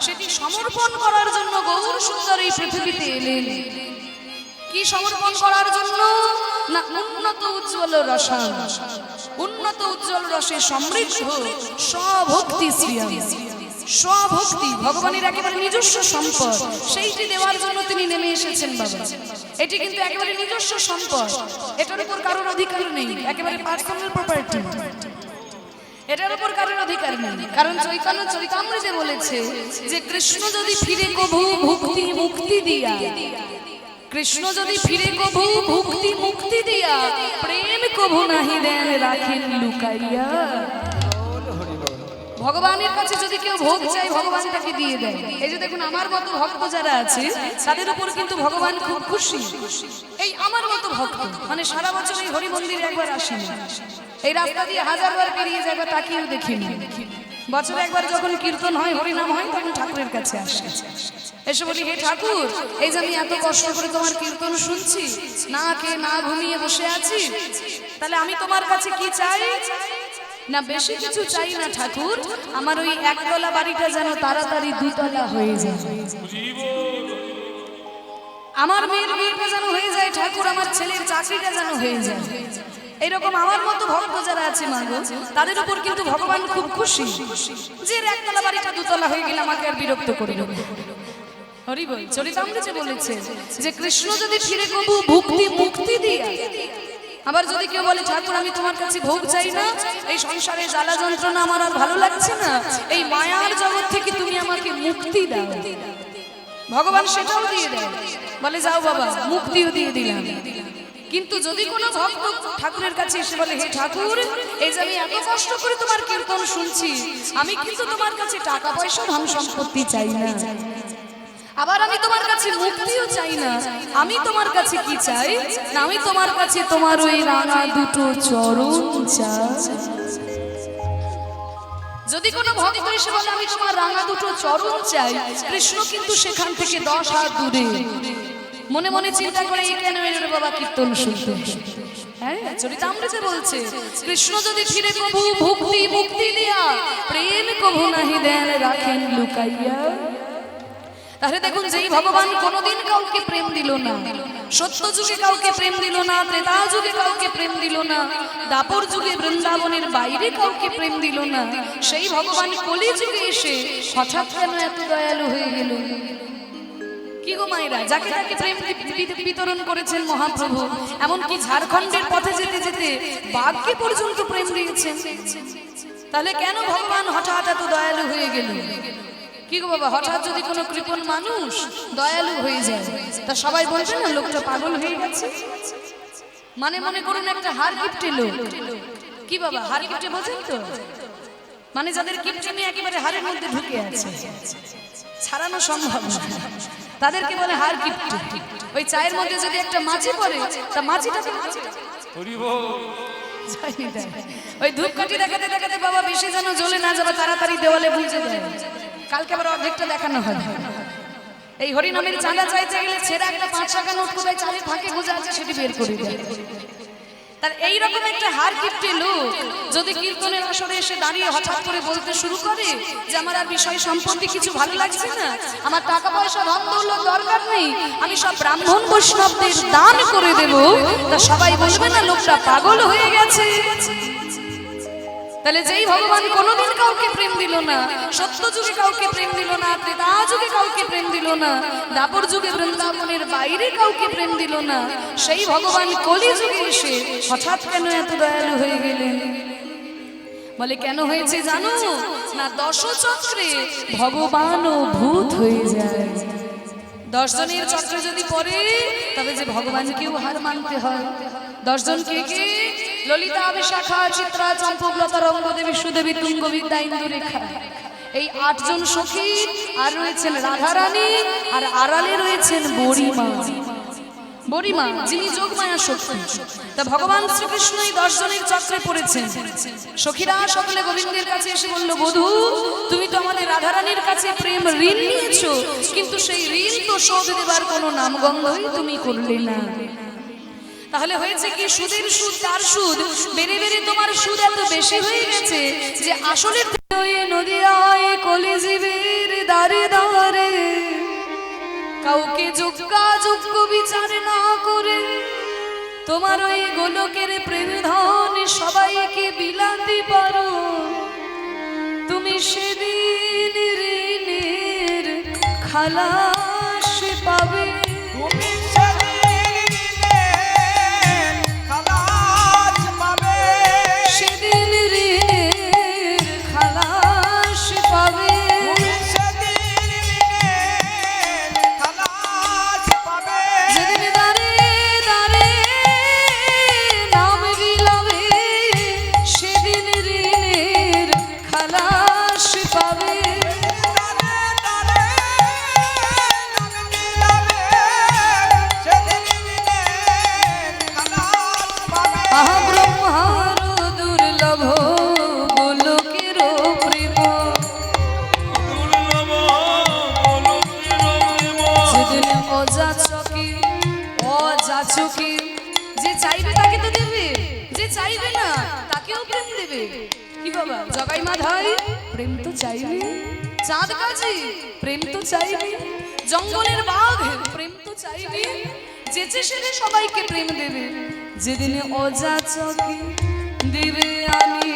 সেটি সমর্পণ করার জন্য গৌর সুন্দর এই পৃথিবীতে এলেন। কি সমর্পণ করার জন্য? না উন্নত উজ্জ্বল রসায়ন, উন্নত উজ্জ্বল রসে সমৃদ্ধ স্বভক্তি শ্রিয়াম। স্বভক্তি ভগবানের একেবারে নিজস্ব সম্পদ, সেইটি দেওয়ার জন্য তিনি নেমে এসেছেন বাবা। এটি কিন্তু একেবারে নিজস্ব সম্পদ, এটার উপর কারোর অধিকার নেই, একেবারে পার্সোনাল প্রপার্টি, এটার উপর কারোর অধিকার নেই। কারণ চৈতন্য চরিতামৃতে বলেছে যে কৃষ্ণ যদি ফিরে কভু ভুক্তি মুক্তি দিয়া, কৃষ্ণ যদি ফিরে কভু ভুক্তি মুক্তি দিয়া, প্রেম কভু নাহি দেন রাখেন লুকাইয়া। ভগবানের কাছে যদি কেউ ভোগ চাই ভগবান তাকে দিয়ে দেয়। এই যে দেখুন আমার মতো ভক্ত যারা আছে তাদের উপর কিন্তু ভগবান খুব খুশি। এই আমার মতো ভক্ত মানে সারা বছর এই হরি মন্দিরে একবার আসেনি, এই রাস্তা দিয়ে হাজারবার পেরিয়ে যায় বা তাকিয়েও দেখিনি। বছরে একবার যখন কীর্তন হয় হরিনাম হয় তখন ঠাকুরের কাছে আসে, এসে বলি হে ঠাকুর এই যে আমি এত কষ্ট করে তোমার কীর্তন শুনছি, না খেয়ে না ঘুমিয়ে বসে আছি, তাহলে আমি তোমার কাছে কি চাই? না বেশি কিছু চাই না ঠাকুর, আমার ওই একতলা বাড়িটা যেন তাড়াতাড়ি দুতলা হয়ে যায়, আমার মেয়ের বিয়েটা যেন হয়ে যায় ঠাকুর, আমার ছেলের চাকরিটা যেন হয়ে যায়। এইরকম আমার মতো ভক্ত যারা আছে মাগো তাদের উপর কিন্তু ভগবান খুব খুশি যে একতলা বাড়িটা দুতলা হয়ে গেলে আমাকে আর বিরক্ত করবে না। হরি বল চরিতামৃতে বলেছে যে কৃষ্ণ যদি ফিরে কবু ভুক্তি মুক্তি দিয়া, আবার যদি কেউ বলে ঠাকুর আমি তোমার কাছে ভোগ চাই না, এই সংসারে জ্বালা যন্ত্রণা আমার আর ভালো লাগছে না, এই মায়ার জগৎ থেকে তুমি আমাকে মুক্তি দাও, ভগবান সেটাও দিয়ে দেয়, বলে যাও বাবা মুক্তিও দিয়ে দিলাম। কিন্তু যদি কোনো ভক্ত ঠাকুরের কাছে এসে বলে হে ঠাকুর এই যে আমি এত কষ্ট করে তোমার কীর্তন শুনছি, আমি কিন্তু তোমার কাছে টাকা পয়সা ধন সম্পত্তি চাই না, আবার আমি তোমার কাছে মুক্তিও চাই না, আমি তোমার কাছে কি চাই না, আমি তোমার কাছে তোমার ওই রাঙা দুটো চরণ চাই। যদি কোনো ভক্ত এসে বলে আমি তোমার রাঙা দুটো চরণ চাই, কৃষ্ণ কিন্তু সেখান থেকে 10 হাত দূরে মনে মনে চিন্তা করে এই কেন এর বাবা কীর্তন শুনতে। হ্যাঁ চরিতামৃতে বলছে কৃষ্ণ যদি ফিরে কভু ভুক্তি মুক্তি দিয়া, প্রেম কভু নাহি দেন রাখেন লুকাইয়া। তাহলে দেখুন যেই ভগবান কোনোদিন কাউকে প্রেম দিল না, সত্য যুগে কাউকে প্রেম দিল না, ত্রেতা যুগে কাউকে প্রেম দিল না, দাপর যুগে বৃন্দাবনের বাইরে কাউকে প্রেম দিল না, সেই ভগবান কলি যুগে এসে হঠাৎ কেন এত দয়ালু হয়ে গেল? কি গো মায়েরা, যাকে তাকে প্রেম বিতরণ করেছেন মহাপ্রভু, এমনকি ঝাড়খণ্ডের পথে যেতে যেতে বাঘকে পর্যন্ত প্রেম দিয়েছেন। তাহলে কেন ভগবান হঠাৎ এত দয়ালু হয়ে গেল? কি গো বাবা, হঠাৎ যদি কোনো কৃপণ মানুষ দয়ালু হয়ে যায় তা সবাই বলবে না লোকটা পাগল হয়ে গেছে? মানে মনে করুন একটা হার কিপটে লোক, কি বাবা হার কিপটে বোঝেন তো? মানে যাদের কিপটে নিয়ে একেবারে হারের মধ্যে ঢুকে আছে, ছাড়ানো সম্ভব না, তাদেরকে বলে হার কিপটে। ওই চায়ের মধ্যে যদি একটা মাছি পড়ে তা মাছিটাকে ওই ধূপকাঠি দেখাতে দেখাতে বাবা বেশি যেন জ্বলে না যাবে, তাড়াতাড়ি দেওয়ালে বুঝে দেয়, কালকে আবার অর্ধেকটা দেখানো হয়। এই হরিনামের চাঁদা চাইতে গেলে ছেড়া একটা 5 টাকা নোট কোথায় চালে ফাঁকে গুজে আছে সেটি বের করে দেয়। তার এইরকম একটা হার কিপটে লোক যদি কীর্তনের আসরে এসে দাঁড়িয়ে হঠাৎ করে বলতে শুরু করে যে আমার আর বিষয় সম্পত্তি কিছু ভালো লাগছে না, আমার টাকা পয়সা ধন দৌলত দরকার নেই, আমি সব ব্রাহ্মণ বৈষ্ণবদের দান করে দেব, তা সবাই বলবে না লোকটা পাগল হয়ে গেছে? তাহলে যেই ভগবান কোনোদিন কাউকে প্রেম দিল না, সত্য যুগে কাউকে প্রেম দিল না, ত্রেতা যুগে কাউকে প্রেম দিল না, দাপর যুগে বৃন্দাবনের বাইরে কাউকে প্রেম দিল না, সেই ভগবান কলি যুগে এসে হঠাৎ কেন এত দয়ালু হয়ে গেলেন? বলে কেন হয়েছে জানো না? 10 চক্রে ভগবানও ভূত হয়ে যায়। 10 জনের চক্রে যদি পড়ে তবে যে ভগবানকেও হার মানতে হয়। 10 জন কে কে? ললিতা, বিশাখা, চিত্রা, চম্পকলতা, রঙ্গদেবী, সুদেবী, তুঙ্গবিদ্যা, ইন্দুরেখা, এই 8 জন সখী, আর রয়েছেন রাধারানী, আর আড়ালে রয়েছেন বড়িমা। বড়িমা যিনি যোগমায়া শক্তি। তা ভগবান শ্রীকৃষ্ণ এই 10 জনের চক্রে পড়েছেন। সখীরা সকলে গোবিন্দের কাছে এসে বলল বধূ তুমি তো আমাদের রাধারানীর কাছে প্রেম ঋণ নিয়েছো, কিন্তু সেই ঋণ তো শোধ দেবার কোনো নামগন্ধই তুমি করলে না। তাহলে হয়েছে কি? সুদের সুদ তার সুদ বেড়ে বেড়ে তোমার সুদ এত বেশি হয়ে গেছে যে আসলে নদী আয় কলিজীবের দ্বারে দাঁড়ে দাঁড়ে কাউকে যোগ্য বিচার না করে তোমার ওই গোলকের প্রেম ধন সবাইকে বিলাতে পারো, তুমি সেদিন ঋণের খালাস পাবে। সেদিন ঋণের খালাস পাবে। যেদিন দাঁড়ে দাঁড়ে নাম বিলাবে, সেদিন ঋণের খালাস পাবে। আহা ব্রহ্মার দুর্লভ গোলকের প্রেম, যেদিন অযাচকে যে চাইবে তাকে তো দেবে, যে চাইবে না তাকেও প্রেম দেবে। কি বাবা জগাই মাধাই প্রেম তো চাইবে, চাঁদ কাজী প্রেম তো চাইবে, জঙ্গলের বাঘ প্রেম তো চাইবে, যেচে সেরে সবাইকে প্রেম দেবে। যেদিন অযাচকে দেবে আমি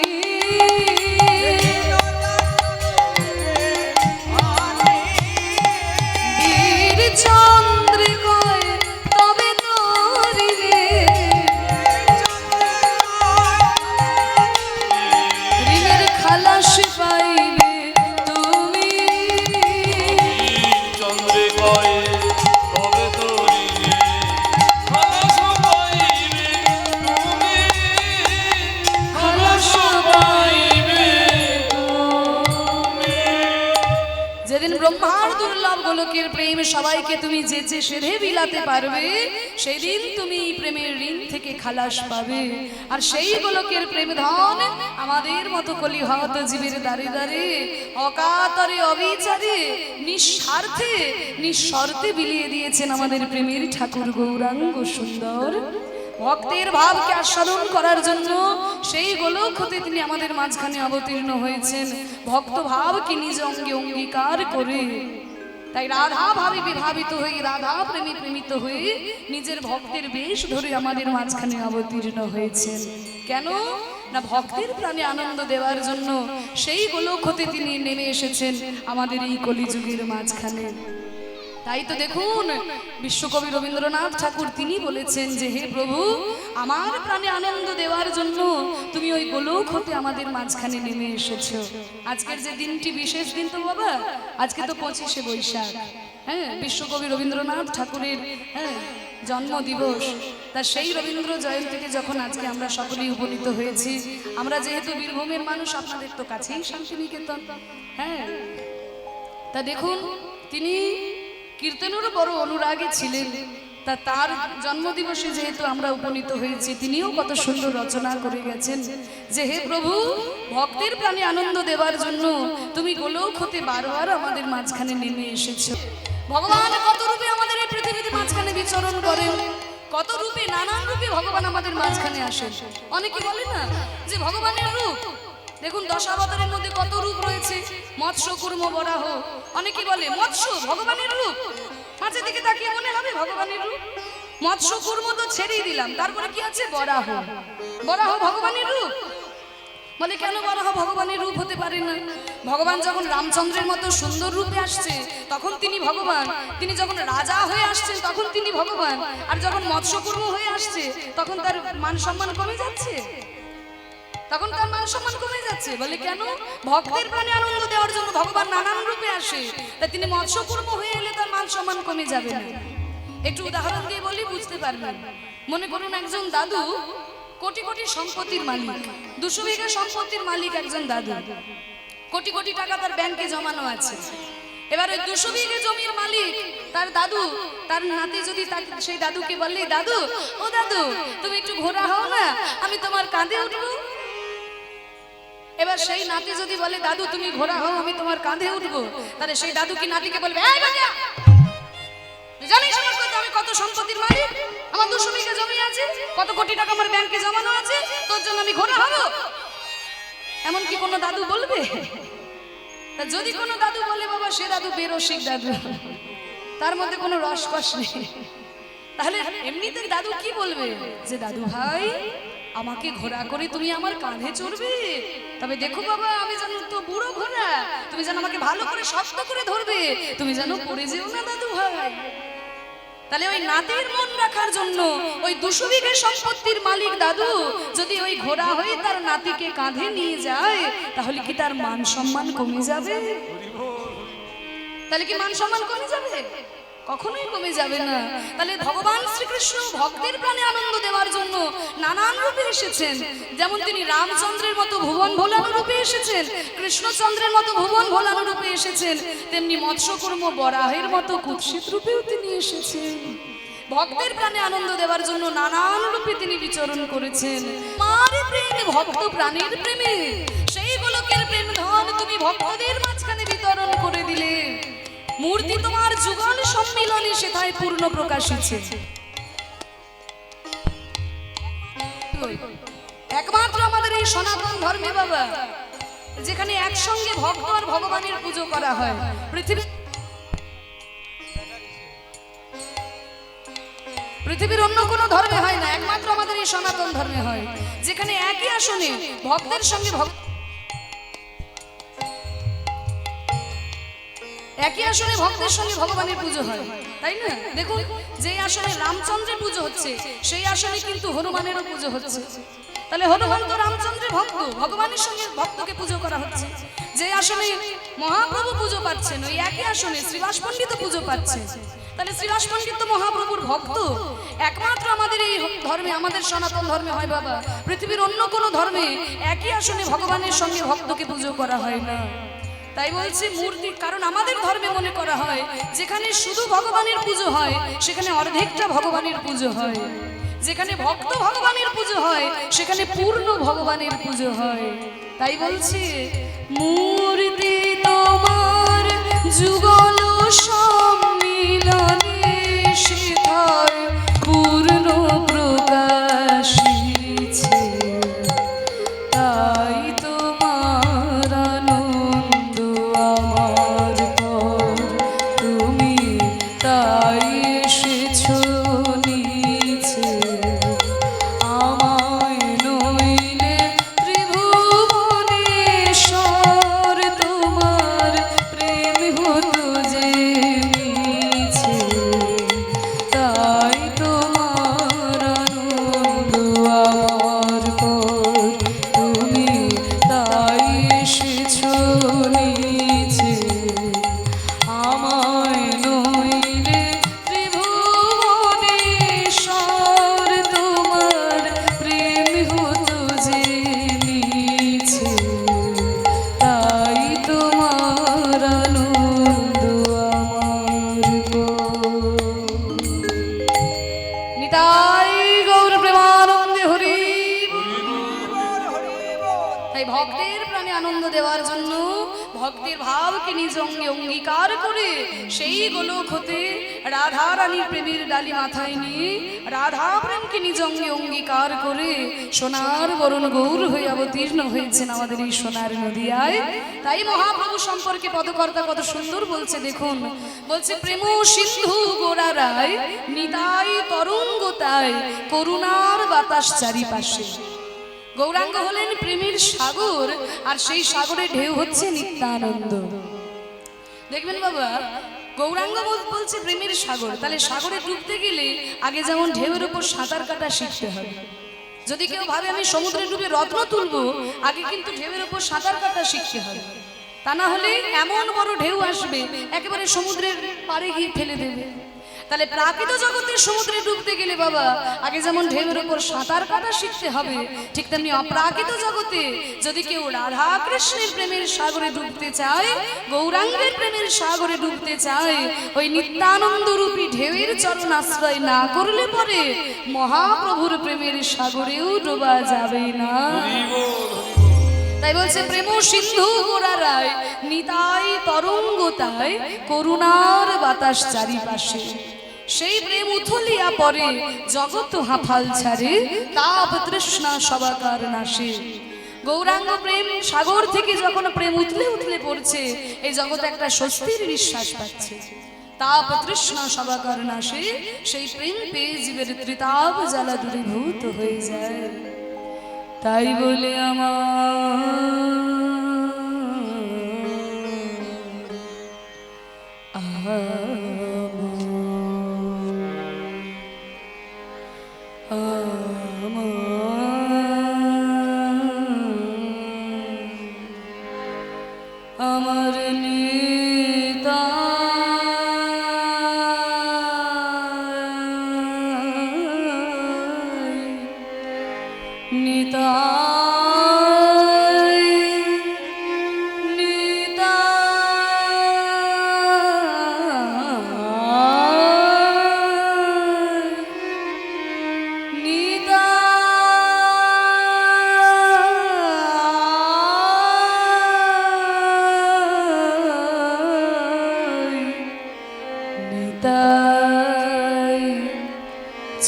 বীর চন্দ্রিকায়, তবে তোরিবে ঋণের খালাস পাইবে তুমি। চন্দ্রিকায় তবে তোরিবে খালাস পাইবে তুমি, খালাস পাইবে তুমি। যেদিন ব্রহ্মার দুর্লভ গোলকের প্রেম সবাইকে তুমি যেচে সেধে বিলাতে পারবে, সেদিন তুমি এই প্রেমের ঋণ থেকে খালাস পাবে। আর সেই গোলকের প্রেম ধন আমাদের মতো কলিহত জীবের দ্বারে দ্বারে অকাতরে অবিচারে নিঃস্বার্থে নিঃশর্তে বিলিয়ে দিয়েছেন আমাদের প্রেমের ঠাকুর গৌরাঙ্গ সুন্দর। ভক্তের ভাবকে আস্বাদন করার জন্য সেই গোলক হতে তিনি আমাদের মাঝখানে অবতীর্ণ হয়েছেন, ভক্ত ভাবকে নিজ অঙ্গে অঙ্গীকার করে। তাই রাধা ভাবে বিভাবিত হয়ে, রাধা প্রেমী প্রেমিত হয়ে নিজের ভক্তের বেশ ধরে আমাদের মাঝখানে অবতীর্ণ হয়েছেন। কেন না ভক্তের প্রাণে আনন্দ দেওয়ার জন্য সেই গোলক হতে তিনি নেমে এসেছেন আমাদের এই কলিযুগের মাঝখানে। তাই তো দেখুন বিশ্বকবি রবীন্দ্রনাথ ঠাকুর তিনি বলেছেন যে হে প্রভু, আমার প্রাণে আনন্দ দেওয়ার জন্য তুমি ওই গোলক হতে আমাদের মাঝখানে নেমে এসেছো। আজকের যে দিনটি বিশেষ দিন তো বাবা, আজকে তো 25শে বৈশাখ, হ্যাঁ, বিশ্বকবি রবীন্দ্রনাথ ঠাকুরের জন্ম দিবস। তা সেই রবীন্দ্র জয়ন্তীতে যখন আজকে আমরা সকলেই উপনীত হয়েছি, আমরা যেহেতু বীরভূমের মানুষ, আপনাদের তো কাছেই শান্তিনিকেতন, হ্যাঁ, তা দেখুন তিনি কীর্তনেরও বড় অনুরাগী ছিলেন। তা তার জন্মদিবসে যেহেতু আমরা উপনীত হয়েছি, তিনিও কত সুন্দর রচনা করে গেছেন যে হে প্রভু, ভক্তের প্রাণে আনন্দ দেওয়ার জন্য তুমি গোলক হতে বারবার আমাদের মাঝখানে নেমে এসেছো। ভগবান কত রূপে আমাদের এই পৃথিবীতে মাঝখানে বিচরণ করেন, কত রূপে নানান রূপে ভগবান আমাদের মাঝখানে আসেন। অনেকে বলে না যে ভগবানের রূপ, দেখুন 10 অবতারের মধ্যে কত রূপ রয়েছে, মৎস্য কুর্ম বরাহ। অনেকে বলে মৎস্য ভগবানের রূপ, মাঝে দিকে তাকিয়ে মনে হবে ভগবানের রূপ। মৎস্য কুর্ম তো ছেড়েই দিলাম, তারপরে কি আছে বরাহ, বরাহ ভগবানের রূপ। বলে কেন বরাহ ভগবানের রূপ হতে পারে না? ভগবান যখন রামচন্দ্রের মতো সুন্দর রূপে আসছে তখন তিনি ভগবান, তিনি যখন রাজা হয়ে আসছেন তখন তিনি ভগবান, আর যখন মৎস্যকুর্ম হয়ে আসছে তখন তার মান সম্মান কমে যাচ্ছে, তখন তার মান সম্মান কমে যাচ্ছে। বলে কেন? ভক্তের প্রাণে আনন্দ দেওয়ার জন্য ভগবান নানান রূপে আসে, তাই তিনি মৎস্যকুর্ম হয়ে এলে তার মান সম্মান কমে যাবে না। একটু উদাহরণ দিয়ে বলি, বুঝতে পারবেন। মনে করুন একজন দাদু কোটি কোটি সম্পত্তির মালিক, 200 বিঘা সম্পত্তির মালিক একজন দাদু, কোটি কোটি টাকা তার ব্যাংকে জমানো আছে। এবার ওই 200 বিঘা জমির মালিক তার দাদু, তার নাতি যদি সেই দাদুকে বলে, দাদু ও দাদু তুমি একটু ঘোড়া হও না, আমি তোমার কাঁধে উঠবো। এবার সেই নাতি যদি বলে, দাদু তুমি ঘোড়া হও, আমি তোমার কাঁধে উঠবো, তাহলে সেই দাদু কি নাতিকে বলবে, এই বাবা জানিস আমার কথা, আমি কত সম্পত্তির মালিক, আমার 200 বিঘা জমি আছে, কত কোটি টাকা আমার ব্যাংকে জমানো আছে, তোর জন্য আমি ঘোড়া হব? এমন কি কোনো দাদু বলবে? তা যদি কোনো দাদু বলে বাবা সে দাদু বেরসিক দাদু, তার মধ্যে কোনো রসকস নেই, তাহলে এমনিতে দাদু কি বলবে যে দাদু ভাই আমাকে ঘোড়া করে তুমি আমার কাঁধে চড়বে, তবে দেখো বাবা আমি জানো তো বুড়ো ঘোড়া, তুমি যেন আমাকে ভালো করে শক্ত করে ধরবে, তুমি যেন পড়ে যেও না দাদু ভাই। তাহলে ওই নাতির মন রাখার জন্য ওই 200 বিঘে সম্পত্তির মালিক দাদু যদি ওই ঘোড়া হয়ে তার নাতিকে কাঁধে নিয়ে যায়, তাহলে কি তার মান সম্মান কমে যাবে? তাহলে কি মান সম্মান কমে যাবে? কখনোই কমে যাবে না। তাহলে ভগবান শ্রীকৃষ্ণ ভক্তের প্রাণে আনন্দ দেওয়ার জন্য নানান রূপে এসেছেন। যেমন তিনি রামচন্দ্রের মতো ভুবন ভোলানো রূপে এসেছেন, কৃষ্ণচন্দ্রের মতো ভুবন ভোলানো রূপে এসেছেন, তেমনি মৎস্যকূর্ম বরাহের মতো কুৎসিত রূপেও তিনি এসেছেন। ভক্তের প্রাণে আনন্দ দেওয়ার জন্য নানান রূপে তিনি বিচরণ করেছেন। আমার প্রেম ভক্ত প্রাণের প্রেমে, সেই গোলকের প্রেম ধন তুমি ভক্তদের মাঝখানে বিতরণ করে দিলে। মূর্তি তোমার যুগল সম্মিলনে সেথায় পূর্ণ প্রকাশিছে। একমাত্র আমাদের এই সনাতন ধর্মে বাবা, যেখানে একসঙ্গে ভক্ত আর ভগবানের পুজো করা হয়। পৃথিবীর অন্য কোনো ধর্মে হয় না, একমাত্র আমাদের এই সনাতন ধর্মে হয়, যেখানে একই আসনে ভক্তের সঙ্গে একই আসনে ভক্তের সঙ্গে ভগবানের পুজো হয়, তাই না? দেখুন, যে আসনে রামচন্দ্রের পুজো হচ্ছে সেই আসনে কিন্তু হনুমানেরও পুজো হচ্ছে। তাহলে হনুমান তো রামচন্দ্রের ভক্ত, ভগবানের সঙ্গে ভক্তকে পুজো করা হচ্ছে। যে আসনে মহাপ্রভু পুজো পাচ্ছেন ওই একই আসনে শ্রীবাস পণ্ডিত পুজো পাচ্ছে। তাহলে শ্রীবাস পণ্ডিত তো মহাপ্রভুর ভক্ত। একমাত্র আমাদের এই ধর্মে, আমাদের সনাতন ধর্মে হয় বাবা, পৃথিবীর অন্য কোনো ধর্মে একই আসনে ভগবানের সঙ্গে ভক্তকে পুজো করা হয় না। তাই বলছি মূর্তি, কারণ আমাদের ধর্মে মনে করা হয় যেখানে শুধু ভগবানের পুজো হয় সেখানে অর্ধেকটা ভগবানের পুজো হয়, যেখানে ভক্ত ভগবানের পুজো হয় সেখানে পূর্ণ ভগবানের পুজো হয়। তাই বলছি মূর্তি তোমার যুগল সম্মিলনে সেথায় পূর্ণ প্রকাশিছে। তাই তোমার আনন্দ আমার পর, তুমি তাই এসেছো নিচে। আমায় নইলে ত্রিভুবনেশ্বর, তোমার প্রেম হতো যে মিছে। তাই তোমার আনন্দ আমার পর, তুমি তাই এসেছো নিচে। আমায় নইলে ত্রিভুবনেশ্বর, তোমার প্রেম হতো যে মিছে। তাই তোমার আনন্দ আমার পর। নিতাই গৌর প্রেমানন্দে হরি। তাই ভক্তের প্রাণে আনন্দ দেওয়ার জন্য ভক্তের ভাবকে নিজ অঙ্গে অঙ্গীকার করে সেই গোলক হতে রাধা রানীর প্রেমের ডালি মাথায় নিয়ে রাধা প্রেমকে নিজ অঙ্গে অঙ্গীকার করে সোনার বরণ গৌর হয়ে অবতীর্ণ হয়েছেন আমাদের এই সোনার নদিয়ায়। তাই মহাপ্রভু সম্পর্কে পদকর্তা কত সুন্দর বলছে, দেখুন, বলছে প্রেম সিন্ধু গোরা রায়, নিতাই তরঙ্গ তাই, করুণার বাতাস চারিপাশে। গৌরাঙ্গ হলেন প্রেমের সাগর, আর সেই সাগরে ঢেউ হচ্ছে নিত্যানন্দ। দেখবেন বাবা, গৌরাঙ্গ বলছে প্রেমের সাগর, তাহলে সাগরে ডুবতে গেলে আগে যেমন ঢেউয়ের উপর সাঁতার কাটা শিখতে হবে। যদি কেউ ভাবে আমি সমুদ্রে ডুবে রত্ন তুলবো, আগে কিন্তু ঢেউয়ের উপর সাঁতার কাটা শিখতে হবে, তা না হলে এমন বড় ঢেউ আসবে একেবারে সমুদ্রের পাড়ে গিয়ে ফেলে দেবে। তাহলে প্রাকৃত জগতে সমুদ্রে ডুবতে গেলে বাবা আগে যেমন ঢেউয়ের উপর সাঁতার কাটা শিখতে হবে, ঠিক তেমনি অপ্রাকৃত জগতে যদি কেউ রাধা কৃষ্ণের প্রেমের সাগরে ডুবতে চায়, গৌরাঙ্গের প্রেমের সাগরে ডুবতে চায়, ওই নিত্যানন্দ রূপী ঢেউয়ের চরণ আশ্রয় না করলে পরে মহাপ্রভুর প্রেমের সাগরেও ডোবা যাবে না। তাই বলছে প্রেম সিন্ধু গোরা রায়, নিতাই তরঙ্গ তাই, করুণার বাতাস চারিপাশে। সেই প্রেম উথলিয়া পরে জগৎ হাফাল ছাড়ে, তাপ তৃষ্ণা সবাকার নাশে। গৌরাঙ্গ প্রেম সাগর থেকে যখন প্রেম উথলে উথলে পড়ছে, এই জগতে একটা স্বস্তির নিঃশ্বাস পাচ্ছে। তাপ তৃষ্ণা সবাকার নাশে, সেই প্রেম পেয়ে জীবের ত্রিতাপ জ্বালা দূরীভূত হয়ে যায়। তাই বলে আমার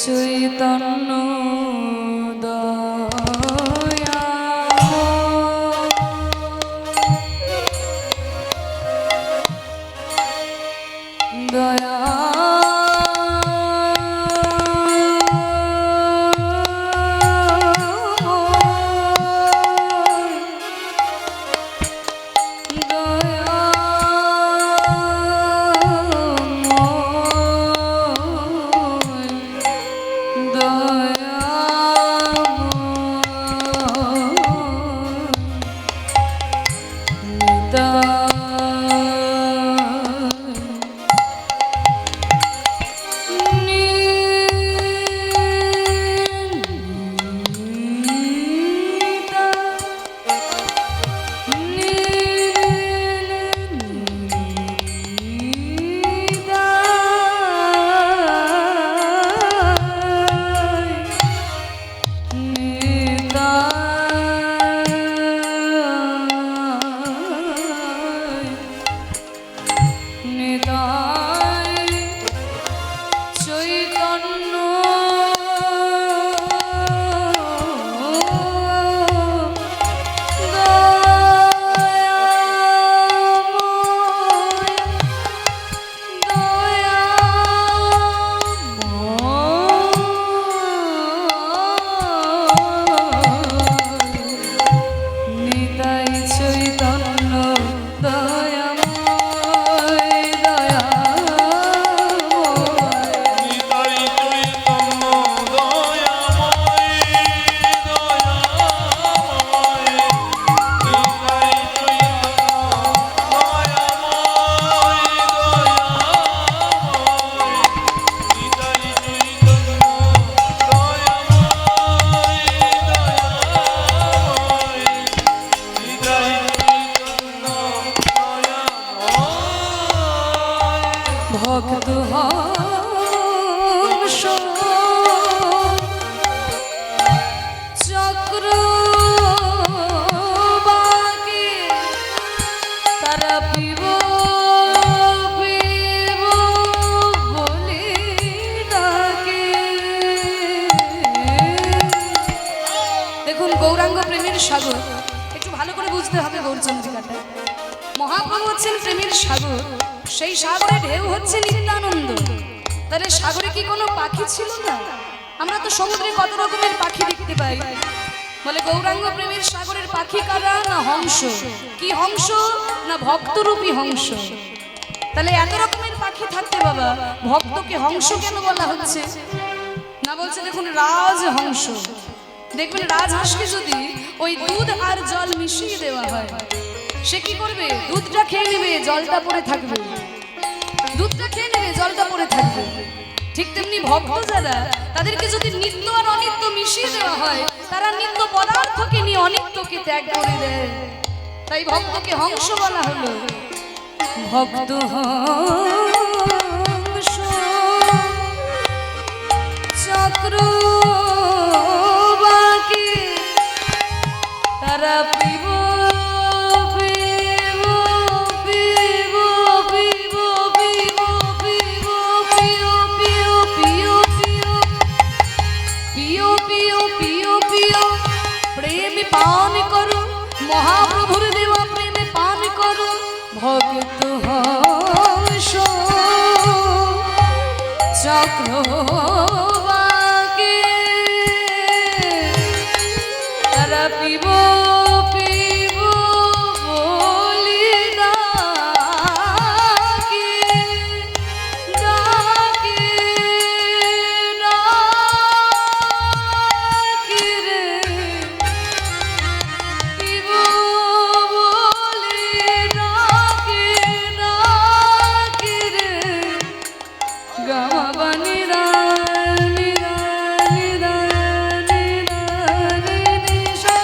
চৈতন্য দয়া দয়া ভক্ত হংস চক্র বাকে তারা পিব পিব বলে ডাকে। দেখুন গৌরাঙ্গ প্রেমের সাগর, একটু ভালো করে বুঝতে হবে গৌরচন্দ্রিকাটা। মহাপ্রভু হচ্ছেন প্রেমের সাগর, সেই সাগরে ঢেউ হচ্ছে নিত্যানন্দ। তাহলে সাগরে কি কোনো পাখি ছিল না? আমরা তো সমুদ্রে কত রকমের পাখি দেখতে পাই। বলে গৌরাঙ্গ প্রেমের সাগরের পাখি কারা? না হংস। কি হংস? না ভক্তরূপী হংস। তাহলে এত রকমের পাখি থাকতে বাবা ভক্তকে হংস কেন বলা হচ্ছে? না বলছে দেখুন রাজহংস। দেখবেন রাজহাঁসকে যদি ওই দুধ আর জল মিশিয়ে দেওয়া হয়, সে কি করবে? দুধটা খেয়ে নেবে, জলটা পড়ে থাকবে। দুধটা খেয়ে নেবে, জলটা পড়ে থাকবে। ঠিক তেমনি ভক্ত যারা, তাদেরকে যদি নিত্য আর অনিত্য মিশিয়ে দেওয়া হয়, তারা নিত্য পদার্থকে নিয়ে অনিত্যকে ত্যাগ করে দেয়। তাই ভক্তকে হংস বলা হলো। ভক্ত হংস চক্র বাকে তারা পিব প্রেম পান করো ভক্ত হংস চক্রবাকে তারা পিব পিব বলি ডাকে ডাকে ডাকে রে পিব বলি ডাকে ডাকে রে গামাবানি রানি রানি রানি রানি নিশা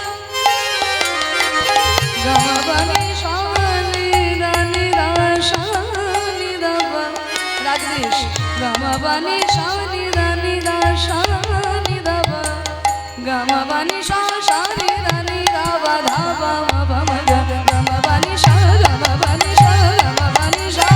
গামাবানি শানি রানি রাশানি দাবা রাজেশ গামাবানি শানি রানি রাশানি দাবা গামাবানি শানি রানি দাবা ধাবা বাবা মগা গামাবানি শা গামাবানি শা গামাবানি শা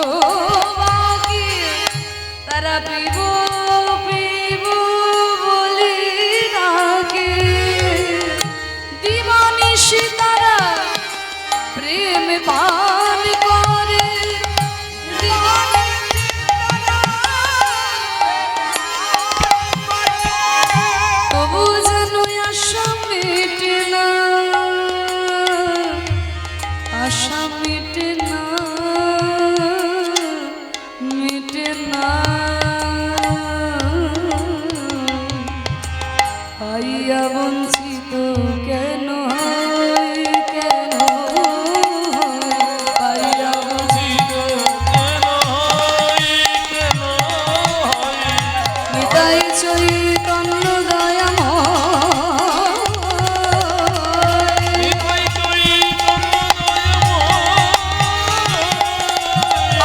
চক্রবাকি তারা পিব পিব বলি ডাকে দিবানিশি তারা প্রেম পান করে তবু যেন আশা মিটে না আশা মিটে না মিটে না পাইয়া বঞ্চিত কেন হয় কেন হয় পাইয়া বঞ্চিত নিতাই চৈতন্য দয়াময়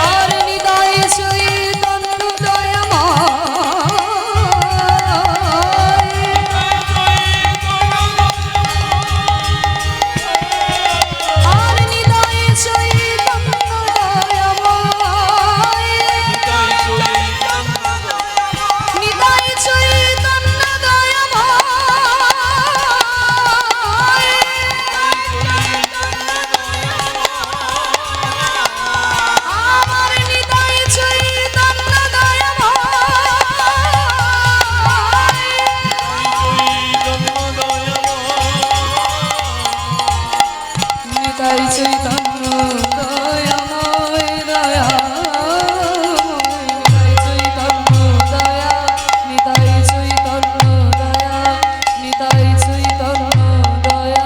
আর নিতাই চৈতন্য দয়াময় আর নিতাই চৈতন্য দয়াময় নিতাই চৈতন্য দয়াময় আমার নিতাই চৈতন্য দয়াময় নিতাই চৈতন্য দয়াময় দয়াময় নিতাই চৈতন্য দয়া নিতাই চৈতন্য দয়াময়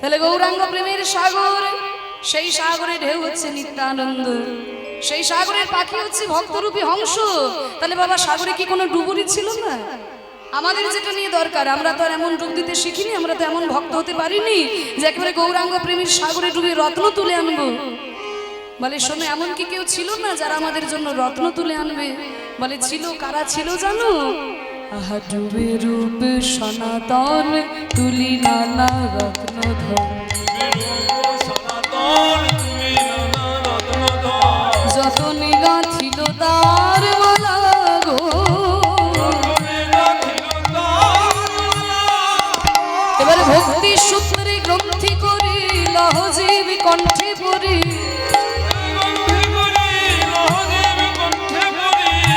তাহলে গৌরাঙ্গ প্রেমের সাগর সেই সাগরে ঢেউ হচ্ছে নিত্যানন্দ সেই সাগরের পাখি হচ্ছে ভক্তরূপী হংস তাহলে বাবা সাগরে কি কোনো ডুবুরি ছিল না আমাদের যেটা নিয়ে দরকার আমরা তো আর এমন ডুব দিতে শিখিনি আমরা তো এমন ভক্ত হতে পারিনি যে একেবারে গৌরাঙ্গ প্রেমের সাগরে ডুবে রত্ন তুলে আনবো বলে শোনো এমন কি কেউ ছিল না যারা আমাদের জন্য রত্ন তুলে আনবে বলে ছিল কারা ছিল জানো আহা ডুবে রূপ সনাতন তুলি নানা রত্নধন যত নিগা ছিল তার মালা গো এবার ভক্তি সূত্রে গ্রন্থি করি লহজীব কণ্ঠে পড়ি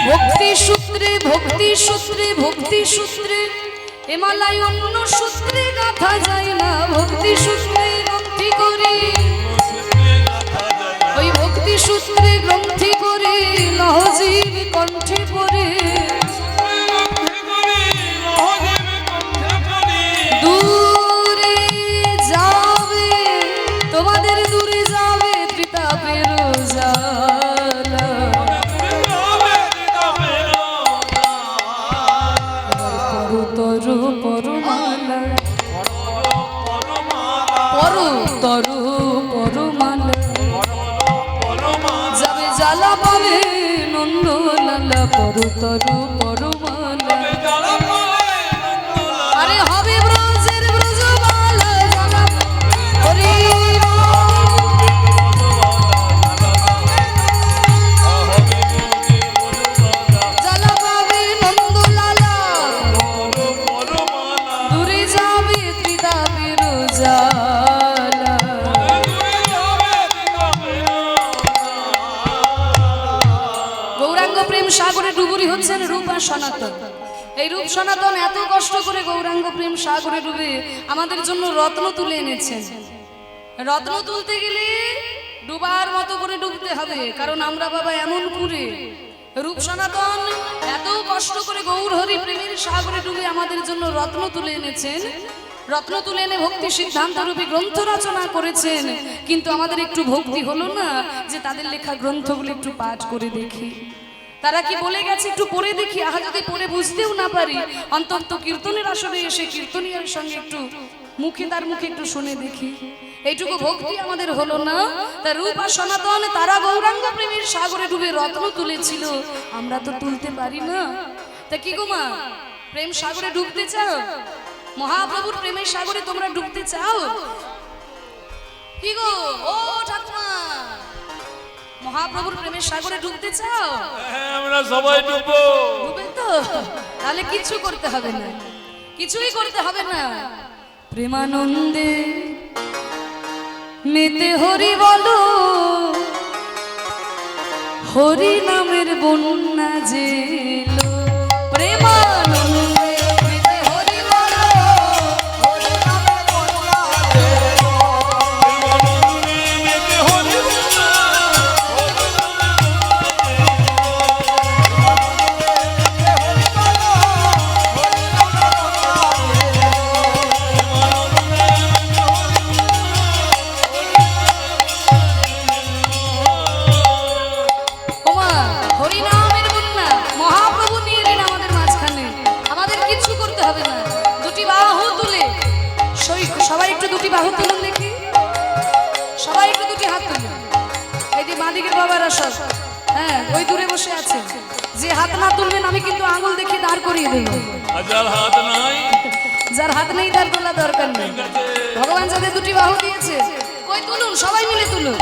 ভক্তি সূত্রে ভক্তি সূত্রে ভক্তি সূত্রে হিমালয় অন্য সূত্রে গাথা যায় না ভক্তি সূত্রে গ্রন্থি করি ওই ভক্তি সূত্রে গ্রন্থি করি লহজীব কণ্ঠে পড়ে দূরে যাবে তোমাদের দূরে যাবে ত্রিতাপের জ্বালা পরতরু পরমালা পরতরু পরমালা যাবে জ্বালা পাবে নন্দলালা পরতরু পরমালা সনাতন। এই রূপ সনাতন এত কষ্ট করে গৌরাঙ্গ প্রেম সাগরে ডুবে আমাদের জন্য রত্ন তুলে এনেছেন। রত্ন তুলতে গেলে ডুবার মতো করে ডুবতে হবে, কারণ আমরা বাবা এমন পুরে রূপ সনাতন এত কষ্ট করে গৌর হরি প্রেমের সাগরে ডুবে আমাদের জন্য রত্ন তুলে এনেছেন। রত্ন তুলে এনে ভক্তি সিদ্ধান্ত রূপী গ্রন্থ রচনা করেছেন, কিন্তু আমাদের একটু ভক্তি হলো না যে তাদের লেখা গ্রন্থগুলো একটু পাঠ করে দেখি। তারা কি বলে গেছে একটু পড়ে দেখি, আহা যদি পড়ে বুঝতেও না পারি অন্তত কীর্তনের আসরে এসে কীর্তনীয়ার সঙ্গে একটু মুখে তার মুখে একটু শুনে দেখি। এইটুকু ভক্তি আমাদের হলো না। তার রূপ আর সনাতন তারা গৌরাঙ্গ প্রেমের সাগরে ডুবে রত্ন তুলেছিল, আমরা তো তুলতে পারি না। তা কি গো মা, প্রেম সাগরে ডুবতে চাও? মহাপ্রভুর প্রেমের সাগরে তোমরা ডুবতে চাও? কি গো ও ঠাকুমা, মহাপ্রভুর প্রেমের সাগরে ডুবতে চাও? হ্যাঁ, আমরা সবাই ডুববো। ডুবে তো তাহলে কিছু করতে হবে না, কিছুই করতে হবে না। প্রেমানন্দে মেতে হরি বলো, হরি নামের বন্যা জেলো। প্রেমানন্দে মেতে হরি বলো, হরি নামের বন্যা জেলো। ওমা, হরি নামের বন্যা মহাপ্রভু নিয়ে এলেন আমাদের মাঝখানে, আমাদের কিছু করতে হবে না। দুটি বাহু তুলে সবাই একটু দুটি বাহু তুলুন দেখি, সবাই একটু দুটি হাত তুলুন। এই যে মাদিকের বাবারা সব, হ্যাঁ ওই দূরে বসে আছে, যে হাত না তুলবেন আমি কিন্তু আঙুল দেখে দাঁড় করিয়ে দেব। যার হাত নাই, যার হাত নেই তার তোলা দরকার নেই। ভগবান যাদের দুটি বাহু দিয়েছে ওই তুলুন, সবাই মিলে তুলুন।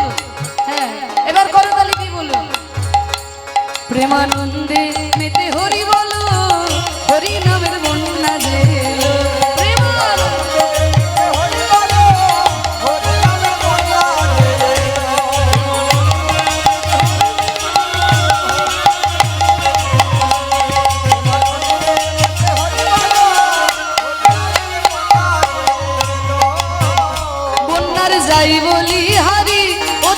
হ্যাঁ এবার করতালি দিয়ে বলুন, প্রেমানন্দে মেতে হরি বলো, হরি নামের বন্যা জেলো। প্রেমানন্দে মেতে হরি বলো, হরি নামের বন্যা জেলো। বন্যার যাই বলি হারি